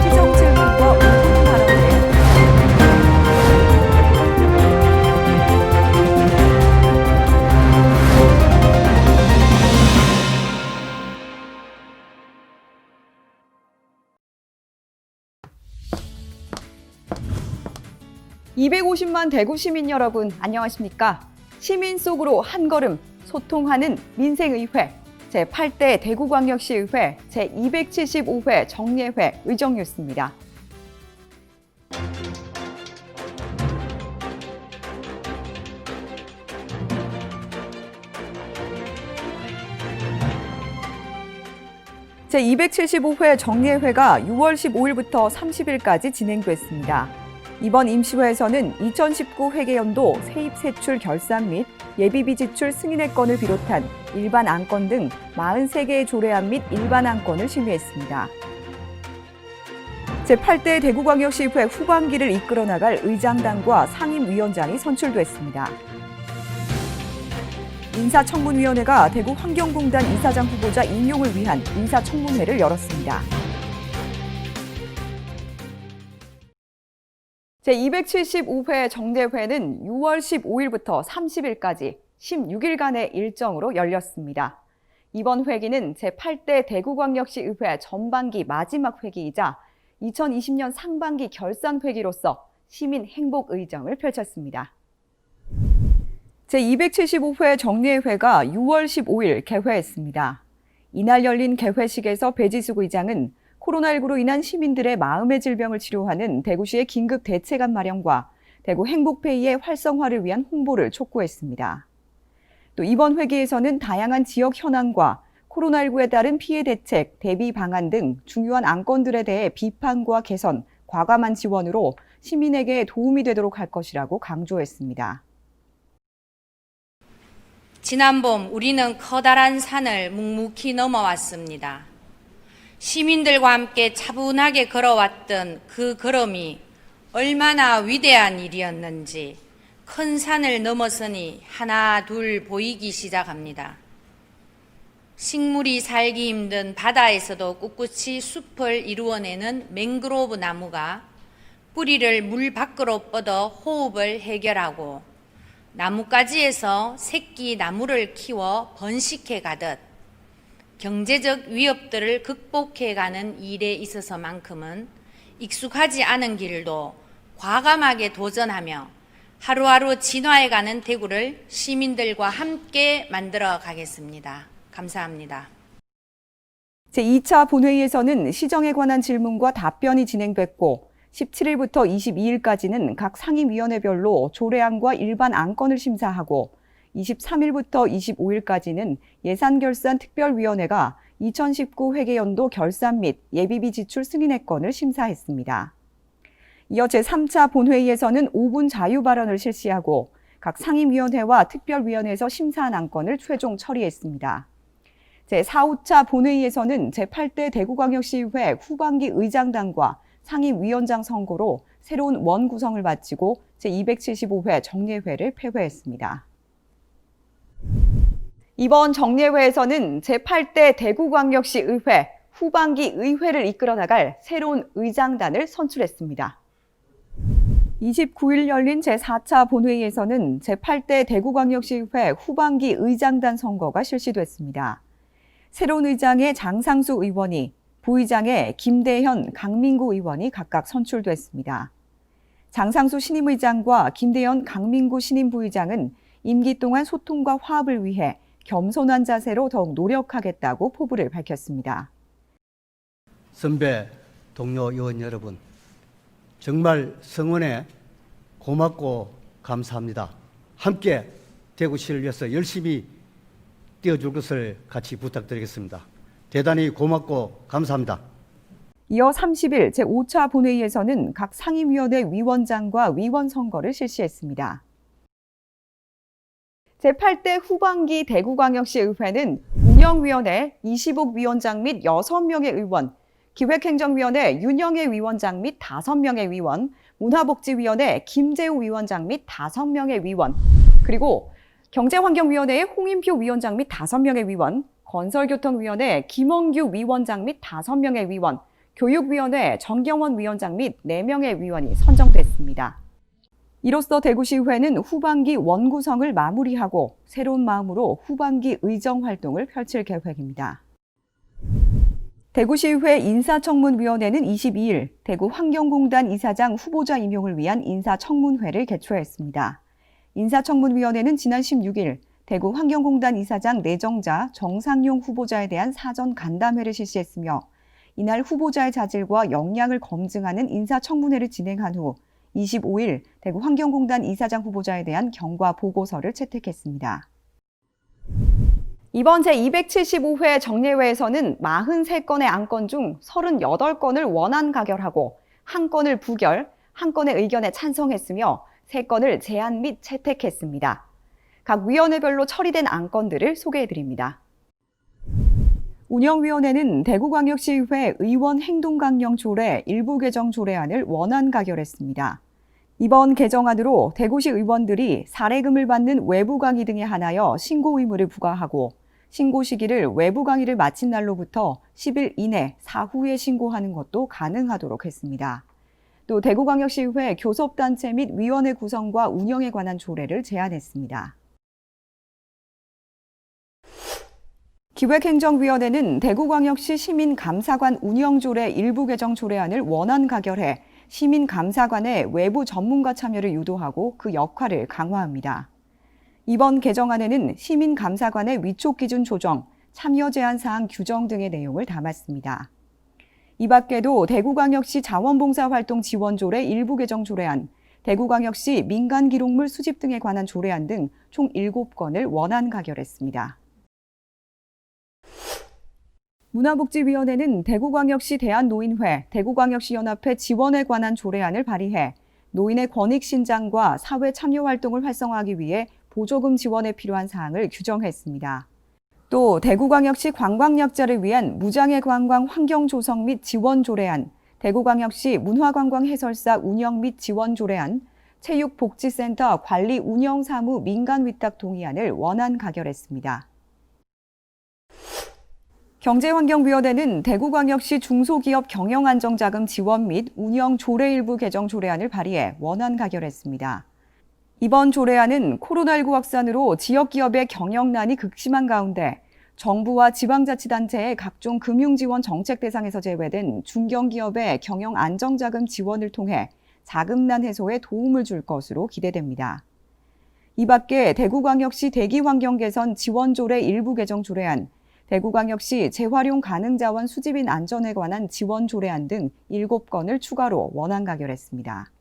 시정 질문과 5분 발언제. 250만 대구 시민 여러분, 안녕하십니까? 시민 속으로 한 걸음 소통하는 민생의회 제8대 대구광역시의회 제275회 정례회 의정뉴스입니다. 제275회 정례회가 6월 15일부터 30일까지 진행됐습니다. 이번 임시회에서는 2019 회계연도 세입세출 결산 및 예비비 지출 승인의 건을 비롯한 일반 안건 등 43개의 조례안 및 일반 안건을 심의했습니다. 제8대 대구광역시의회 후반기를 이끌어 나갈 의장단과 상임위원장이 선출됐습니다. 인사청문위원회가 대구환경공단 이사장 후보자 임용을 위한 인사청문회를 열었습니다. 제275회 정례회는 6월 15일부터 30일까지 16일간의 일정으로 열렸습니다. 이번 회기는 제8대 대구광역시의회 전반기 마지막 회기이자 2020년 상반기 결산 회기로서 시민 행복 의정을 펼쳤습니다. 제275회 정례회가 6월 15일 개회했습니다. 이날 열린 개회식에서 배지숙 의장은 코로나19로 인한 시민들의 마음의 질병을 치료하는 대구시의 긴급 대책안 마련과 대구 행복페이의 활성화를 위한 홍보를 촉구했습니다. 또 이번 회기에서는 다양한 지역 현안과 코로나19에 따른 피해 대책, 대비 방안 등 중요한 안건들에 대해 비판과 개선, 과감한 지원으로 시민에게 도움이 되도록 할 것이라고 강조했습니다. 지난 봄 우리는 커다란 산을 묵묵히 넘어왔습니다. 시민들과 함께 차분하게 걸어왔던 그 걸음이 얼마나 위대한 일이었는지 큰 산을 넘어서니 하나 둘 보이기 시작합니다. 식물이 살기 힘든 바다에서도 꿋꿋이 숲을 이루어내는 맹그로브 나무가 뿌리를 물 밖으로 뻗어 호흡을 해결하고 나뭇가지에서 새끼 나무를 키워 번식해 가듯 경제적 위협들을 극복해가는 일에 있어서만큼은 익숙하지 않은 길도 과감하게 도전하며 하루하루 진화해가는 대구를 시민들과 함께 만들어 가겠습니다. 감사합니다. 제2차 본회의에서는 시정에 관한 질문과 답변이 진행됐고 17일부터 22일까지는 각 상임위원회별로 조례안과 일반 안건을 심사하고 23일부터 25일까지는 예산결산특별위원회가 2019 회계연도 결산 및 예비비 지출 승인의 건을 심사했습니다. 이어 제3차 본회의에서는 5분 자유 발언을 실시하고 각 상임위원회와 특별위원회에서 심사한 안건을 최종 처리했습니다. 제4, 5차 본회의에서는 제8대 대구광역시의회 후반기 의장단과 상임위원장 선거로 새로운 원 구성을 마치고 제275회 정례회를 폐회했습니다. 이번 정례회에서는 제8대 대구광역시의회 후반기 의회를 이끌어 나갈 새로운 의장단을 선출했습니다. 29일 열린 제4차 본회의에서는 제8대 대구광역시의회 후반기 의장단 선거가 실시됐습니다. 새로운 의장의 장상수 의원이, 부의장의 김대현, 강민구 의원이 각각 선출됐습니다. 장상수 신임의장과 김대현, 강민구 신임부의장은 임기 동안 소통과 화합을 위해 겸손한 자세로 더욱 노력하겠다고 포부를 밝혔습니다. 선배, 동료 의원 여러분, 정말 성원에 고맙고 감사합니다. 함께 대구시를 위해서 열심히 뛰어줄 것을 같이 부탁드리겠습니다. 대단히 고맙고 감사합니다. 이어 30일 제5차 본회의에서는 각 상임위원회 위원장과 위원 선거를 실시했습니다. 제8대 후반기 대구광역시의회는 운영위원회 이시복 위원장 및 6명의 의원, 기획행정위원회 윤영애 위원장 및 5명의 위원, 문화복지위원회 김재우 위원장 및 5명의 위원, 그리고 경제환경위원회의 홍인표 위원장 및 5명의 위원, 건설교통위원회 김원규 위원장 및 5명의 위원, 교육위원회 정경원 위원장 및 4명의 위원이 선정됐습니다. 이로써 대구시의회는 후반기 원구성을 마무리하고 새로운 마음으로 후반기 의정활동을 펼칠 계획입니다. 대구시의회 인사청문위원회는 22일 대구환경공단 이사장 후보자 임용을 위한 인사청문회를 개최했습니다. 인사청문위원회는 지난 16일 대구환경공단 이사장 내정자 정상용 후보자에 대한 사전 간담회를 실시했으며 이날 후보자의 자질과 역량을 검증하는 인사청문회를 진행한 후 25일 대구환경공단 이사장 후보자에 대한 경과 보고서를 채택했습니다. 이번 제275회 정례회에서는 43건의 안건 중 38건을 원안 가결하고 1건을 부결, 1건의 의견에 찬성했으며 3건을 제안 및 채택했습니다. 각 위원회별로 처리된 안건들을 소개해드립니다. 운영위원회는 대구광역시의회 의원 행동강령 조례 일부 개정 조례안을 원안 가결했습니다. 이번 개정안으로 대구시 의원들이 사례금을 받는 외부 강의 등에 한하여 신고 의무를 부과하고 신고 시기를 외부 강의를 마친 날로부터 10일 이내 사후에 신고하는 것도 가능하도록 했습니다. 또 대구광역시의회 교섭단체 및 위원회 구성과 운영에 관한 조례를 제안했습니다. 기획행정위원회는 대구광역시 시민감사관 운영조례 일부 개정 조례안을 원안 가결해 시민감사관의 외부 전문가 참여를 유도하고 그 역할을 강화합니다. 이번 개정안에는 시민감사관의 위촉 기준 조정, 참여 제한 사항 규정 등의 내용을 담았습니다. 이 밖에도 대구광역시 자원봉사활동 지원조례 일부 개정 조례안, 대구광역시 민간기록물 수집 등에 관한 조례안 등 총 7건을 원안 가결했습니다. 문화복지위원회는 대구광역시 대한노인회, 대구광역시연합회 지원에 관한 조례안을 발의해 노인의 권익 신장과 사회 참여 활동을 활성화하기 위해 보조금 지원에 필요한 사항을 규정했습니다. 또 대구광역시 관광약자를 위한 무장애 관광 환경 조성 및 지원 조례안, 대구광역시 문화관광 해설사 운영 및 지원 조례안, 체육복지센터 관리 운영 사무 민간 위탁 동의안을 원안 가결했습니다. 경제환경위원회는 대구광역시 중소기업 경영안정자금 지원 및 운영 조례 일부 개정 조례안을 발의해 원안 가결했습니다. 이번 조례안은 코로나19 확산으로 지역기업의 경영난이 극심한 가운데 정부와 지방자치단체의 각종 금융지원 정책 대상에서 제외된 중견기업의 경영안정자금 지원을 통해 자금난 해소에 도움을 줄 것으로 기대됩니다. 이 밖에 대구광역시 대기환경개선 지원조례 일부 개정 조례안, 대구광역시 재활용 가능자원 수집인 안전에 관한 지원 조례안 등 7건을 추가로 원안 가결했습니다.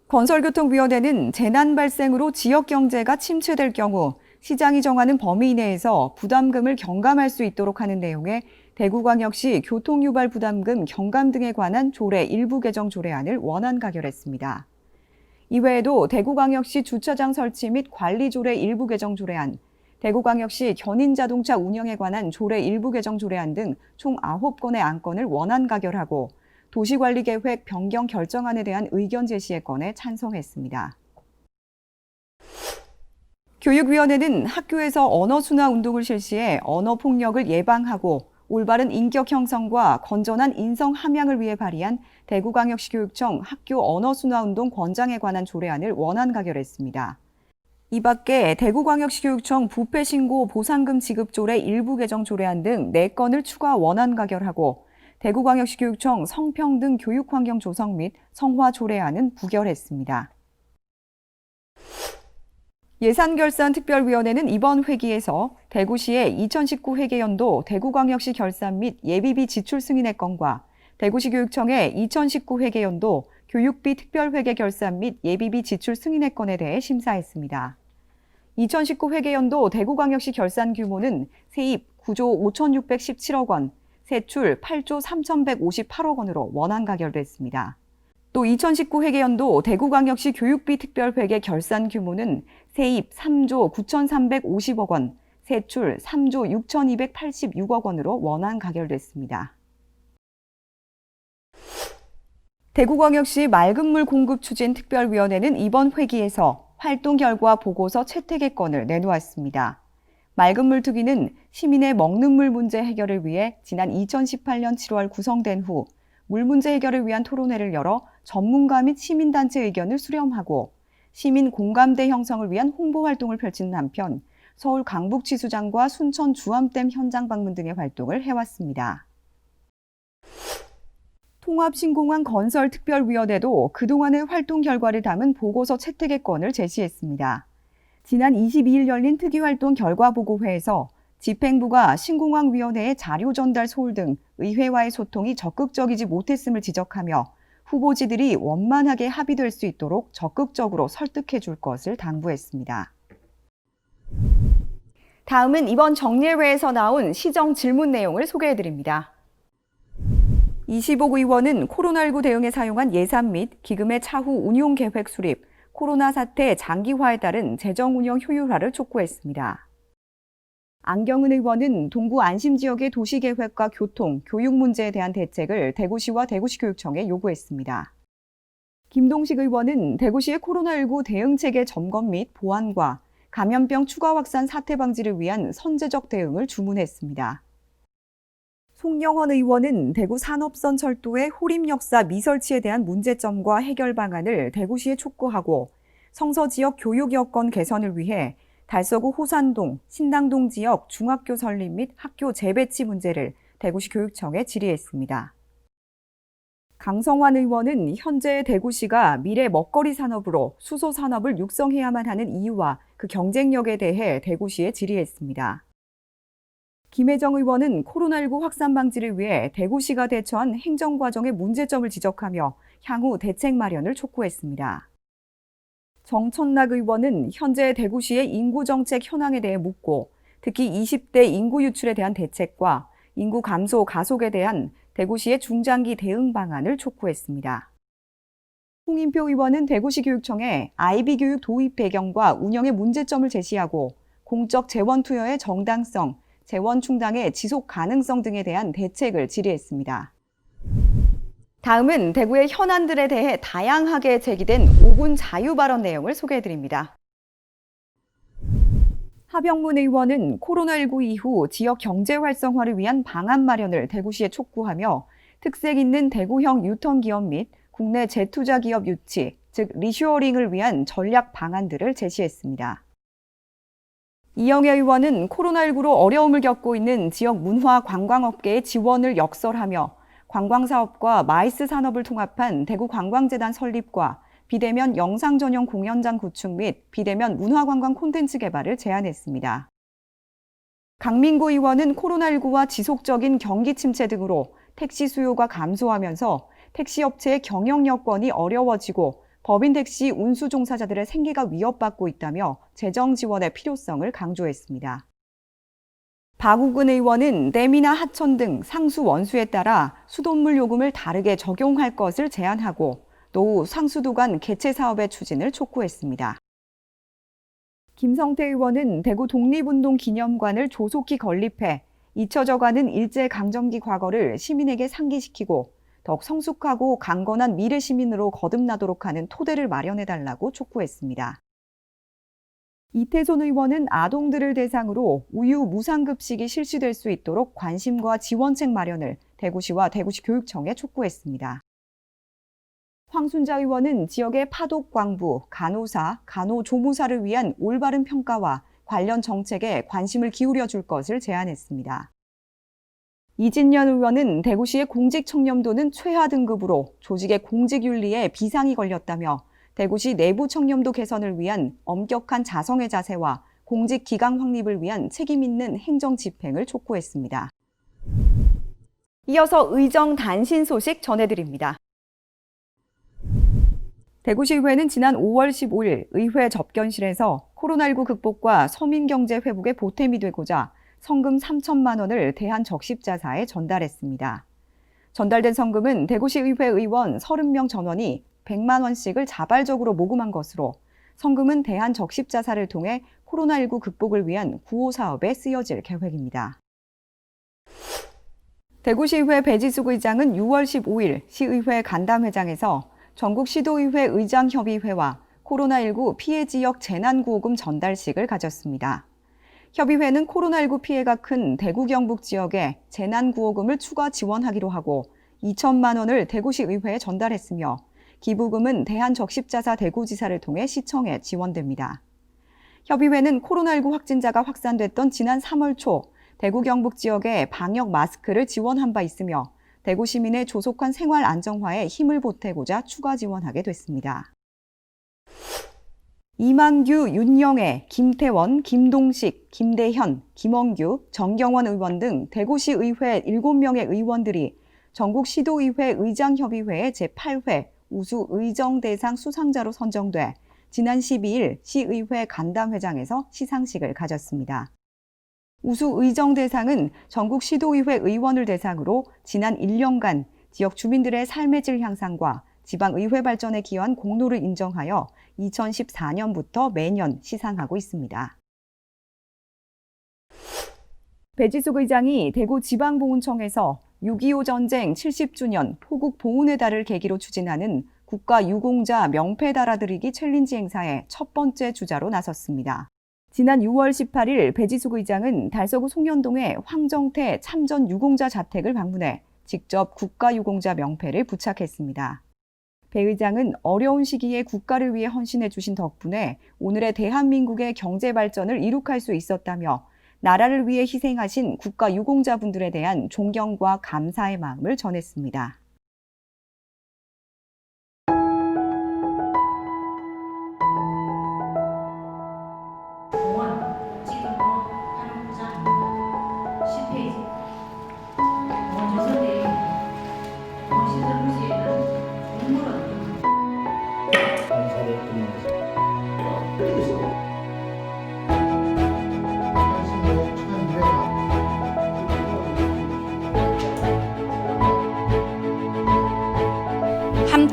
건설교통위원회는 재난 발생으로 지역 경제가 침체될 경우 시장이 정하는 범위 내에서 부담금을 경감할 수 있도록 하는 내용의 대구광역시 교통유발 부담금 경감 등에 관한 조례 일부 개정 조례안을 원안 가결했습니다. 이외에도 대구광역시 주차장 설치 및 관리 조례 일부 개정 조례안, 대구광역시 견인자동차 운영에 관한 조례 일부 개정 조례안 등 총 9건의 안건을 원안 가결하고 도시관리계획 변경 결정안에 대한 의견 제시의 건에 찬성했습니다. 교육위원회는 학교에서 언어순화 운동을 실시해 언어폭력을 예방하고 올바른 인격 형성과 건전한 인성 함양을 위해 발의한 대구광역시 교육청 학교 언어순화 운동 권장에 관한 조례안을 원안 가결했습니다. 이 밖에 대구광역시 교육청 부패신고 보상금 지급 조례 일부 개정 조례안 등 4건을 추가 원안 가결하고 대구광역시 교육청 성평등 교육환경 조성 및 성화 조례안은 부결했습니다. 예산결산특별위원회는 이번 회기에서 대구시의 2019 회계연도 대구광역시 결산 및 예비비 지출 승인의 건과 대구시 교육청의 2019 회계연도 교육비 특별회계 결산 및 예비비 지출 승인의 건에 대해 심사했습니다. 2019 회계연도 대구광역시 결산 규모는 세입 9조 5,617억 원, 세출 8조 3,158억 원으로 원안 가결됐습니다. 또 2019 회계연도 대구광역시 교육비 특별회계 결산 규모는 세입 3조 9,350억 원, 세출 3조 6,286억 원으로 원안 가결됐습니다. 대구광역시 맑은물 공급 추진 특별위원회는 이번 회기에서 활동 결과 보고서 채택의 건을 내놓았습니다. 맑은물 특위는 시민의 먹는 물 문제 해결을 위해 지난 2018년 7월 구성된 후 물 문제 해결을 위한 토론회를 열어 전문가 및 시민단체 의견을 수렴하고 시민 공감대 형성을 위한 홍보 활동을 펼치는 한편 서울 강북취수장과 순천 주암댐 현장 방문 등의 활동을 해왔습니다. 통합신공항 건설특별위원회도 그동안의 활동 결과를 담은 보고서 채택의 건을 제시했습니다. 지난 22일 열린 특위활동 결과보고회에서 집행부가 신공항위원회의 자료 전달 소홀 등 의회와의 소통이 적극적이지 못했음을 지적하며 후보지들이 원만하게 합의될 수 있도록 적극적으로 설득해 줄 것을 당부했습니다. 다음은 이번 정례회에서 나온 시정 질문 내용을 소개해 드립니다. 이시복 의원은 코로나19 대응에 사용한 예산 및 기금의 차후 운용 계획 수립, 코로나 사태 장기화에 따른 재정 운영 효율화를 촉구했습니다. 안경은 의원은 동구 안심지역의 도시계획과 교통, 교육 문제에 대한 대책을 대구시와 대구시 교육청에 요구했습니다. 김동식 의원은 대구시의 코로나19 대응체계 점검 및 보완과 감염병 추가 확산 사태 방지를 위한 선제적 대응을 주문했습니다. 송영헌 의원은 대구 산업선 철도의 호림역사 미설치에 대한 문제점과 해결 방안을 대구시에 촉구하고 성서 지역 교육 여건 개선을 위해 달서구 호산동, 신당동 지역 중학교 설립 및 학교 재배치 문제를 대구시 교육청에 질의했습니다. 강성환 의원은 현재 대구시가 미래 먹거리 산업으로 수소 산업을 육성해야만 하는 이유와 그 경쟁력에 대해 대구시에 질의했습니다. 김혜정 의원은 코로나19 확산 방지를 위해 대구시가 대처한 행정과정의 문제점을 지적하며 향후 대책 마련을 촉구했습니다. 정천락 의원은 현재 대구시의 인구정책 현황에 대해 묻고 특히 20대 인구 유출에 대한 대책과 인구 감소 가속에 대한 대구시의 중장기 대응 방안을 촉구했습니다. 홍인표 의원은 대구시 교육청에 IB 교육 도입 배경과 운영의 문제점을 제시하고 공적 재원 투여의 정당성, 재원 충당의 지속 가능성 등에 대한 대책을 질의했습니다. 다음은 대구의 현안들에 대해 다양하게 제기된 5분 자유 발언 내용을 소개해드립니다. 하병문 의원은 코로나19 이후 지역 경제 활성화를 위한 방안 마련을 대구시에 촉구하며 특색 있는 대구형 유턴 기업 및 국내 재투자 기업 유치, 즉 리쇼어링을 위한 전략 방안들을 제시했습니다. 이영애 의원은 코로나19로 어려움을 겪고 있는 지역 문화 관광업계의 지원을 역설하며 관광사업과 마이스 산업을 통합한 대구관광재단 설립과 비대면 영상 전용 공연장 구축 및 비대면 문화관광 콘텐츠 개발을 제안했습니다. 강민구 의원은 코로나19와 지속적인 경기 침체 등으로 택시 수요가 감소하면서 택시업체의 경영 여건이 어려워지고 법인 택시 운수 종사자들의 생계가 위협받고 있다며 재정 지원의 필요성을 강조했습니다. 박우근 의원은 댐이나 하천 등 상수 원수에 따라 수돗물 요금을 다르게 적용할 것을 제안하고 노후 상수도 간 개체 사업의 추진을 촉구했습니다. 김성태 의원은 대구 독립운동 기념관을 조속히 건립해 잊혀져가는 일제강점기 과거를 시민에게 상기시키고 더욱 성숙하고 강건한 미래 시민으로 거듭나도록 하는 토대를 마련해달라고 촉구했습니다. 이태손 의원은 아동들을 대상으로 우유 무상급식이 실시될 수 있도록 관심과 지원책 마련을 대구시와 대구시 교육청에 촉구했습니다. 황순자 의원은 지역의 파독광부, 간호사, 간호조무사를 위한 올바른 평가와 관련 정책에 관심을 기울여 줄 것을 제안했습니다. 이진년 의원은 대구시의 공직 청렴도는 최하 등급으로 조직의 공직윤리에 비상이 걸렸다며 대구시 내부 청렴도 개선을 위한 엄격한 자성의 자세와 공직 기강 확립을 위한 책임 있는 행정 집행을 촉구했습니다. 이어서 의정 단신 소식 전해드립니다. 대구시의회는 지난 5월 15일 의회 접견실에서 코로나19 극복과 서민경제 회복에 보탬이 되고자 성금 3천만 원을 대한적십자사에 전달했습니다. 전달된 성금은 대구시의회 의원 30명 전원이 100만 원씩을 자발적으로 모금한 것으로 성금은 대한적십자사를 통해 코로나19 극복을 위한 구호 사업에 쓰여질 계획입니다. 대구시의회 배지숙 의장은 6월 15일 시의회 간담회장에서 전국시도의회 의장협의회와 코로나19 피해 지역 재난구호금 전달식을 가졌습니다. 협의회는 코로나19 피해가 큰 대구 경북 지역에 재난구호금을 추가 지원하기로 하고 2천만 원을 대구시 의회에 전달했으며 기부금은 대한적십자사 대구지사를 통해 시청에 지원됩니다. 협의회는 코로나19 확진자가 확산됐던 지난 3월 초 대구 경북 지역에 방역 마스크를 지원한 바 있으며 대구 시민의 조속한 생활 안정화에 힘을 보태고자 추가 지원하게 됐습니다. 이만규, 윤영애, 김태원, 김동식, 김대현, 김원규, 정경원 의원 등 대구시 의회 7명의 의원들이 전국시도의회 의장협의회의 제8회 우수의정대상 수상자로 선정돼 지난 12일 시의회 간담회장에서 시상식을 가졌습니다. 우수의정대상은 전국시도의회 의원을 대상으로 지난 1년간 지역 주민들의 삶의 질 향상과 지방의회 발전에 기여한 공로를 인정하여 2014년부터 매년 시상하고 있습니다. 배지숙 의장이 대구지방보훈청에서 6.25 전쟁 70주년 포국 보훈의 달을 계기로 추진하는 국가유공자 명패 달아드리기 챌린지 행사의 첫 번째 주자로 나섰습니다. 지난 6월 18일 배지숙 의장은 달서구 송년동의 황정태 참전 유공자 자택을 방문해 직접 국가유공자 명패를 부착했습니다. 배 의장은 어려운 시기에 국가를 위해 헌신해 주신 덕분에 오늘의 대한민국의 경제 발전을 이룩할 수 있었다며 나라를 위해 희생하신 국가유공자분들에 대한 존경과 감사의 마음을 전했습니다.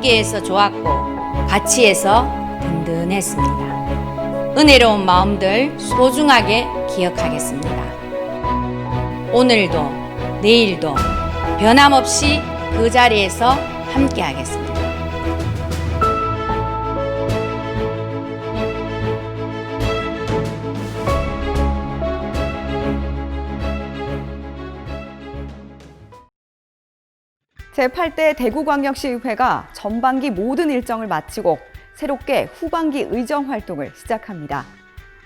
함께해서 좋았고 같이 해서 든든했습니다. 은혜로운 마음들 소중하게 기억하겠습니다. 오늘도 내일도 변함없이 그 자리에서 함께하겠습니다. 제8대 대구광역시의회가 전반기 모든 일정을 마치고 새롭게 후반기 의정 활동을 시작합니다.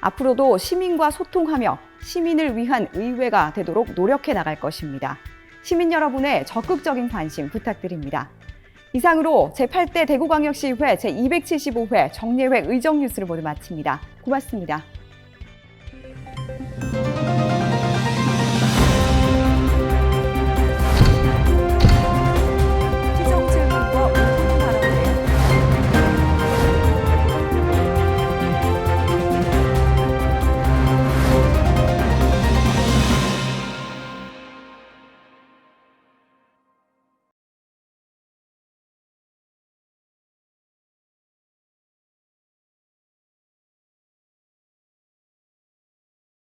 앞으로도 시민과 소통하며 시민을 위한 의회가 되도록 노력해 나갈 것입니다. 시민 여러분의 적극적인 관심 부탁드립니다. 이상으로 제8대 대구광역시의회 제275회 정례회 의정 뉴스를 모두 마칩니다. 고맙습니다.